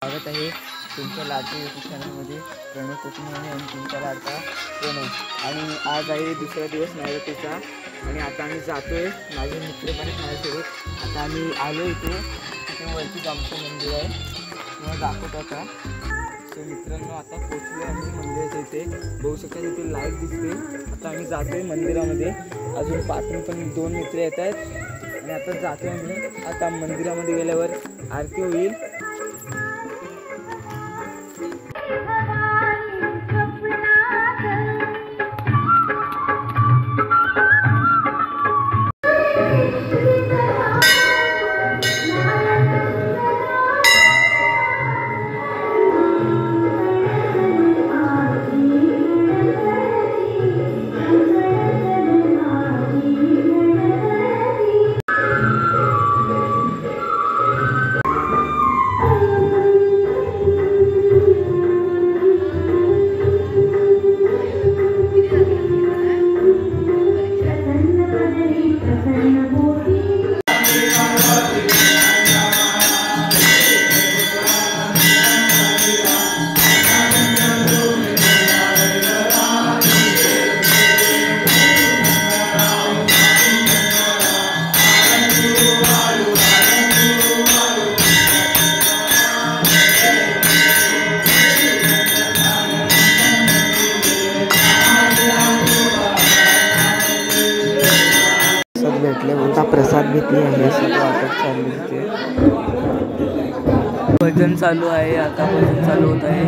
स्वागत आहे तुमच्या लाडक्या यूट्यूब चॅनलमध्ये प्रणय कोकणी आणि तुमचा लाडका प्रणय. आणि आज आहे दुसरा दिवस नैऋतीचा आणि आता आम्ही जातो आहे. माझे मित्र पण माझ्यासोबत. आता आम्ही आलो इथे. तिथे वरतीच आमचं मंदिर आहे किंवा दाखवतो आता. तर मित्रांनो आता पोचलो आम्ही मंदिराच्या इथे. बघू शकता तिथे लाईट दिसते. आता आम्ही जातो आहे मंदिरामध्ये. अजून पाठून पण 2 मित्र येत आहेत आणि आता जातो आम्ही. आता मंदिरामध्ये गेल्यावर आरती होईल. आता प्रसाद घेतली आहे. सगळं वाटप चालू होते. भजन चालू आहे. आता भजन चालू होत आहे.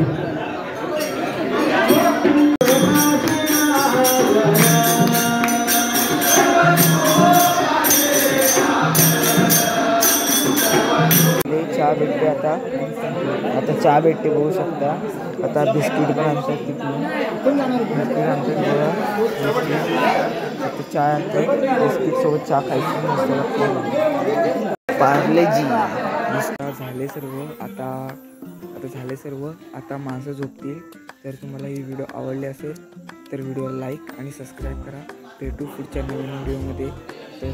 चहा भेटते. आता चहा भेटते बघू शकता. आता बिस्किट पण आणतात तिथून. बिस्किट आणतात. आता चहा आणतात. बिस्किट सोबत चहा खायची मस्त. पार्लेजी झाले सर्व. आता झाले सर्व. आता माणसं झोपतील. तर तुम्हाला ही व्हिडिओ आवडली असेल तर व्हिडिओला लाईक आणि सबस्क्राईब करा. भेटू पुढच्या नवीन व्हिडिओमध्ये. तर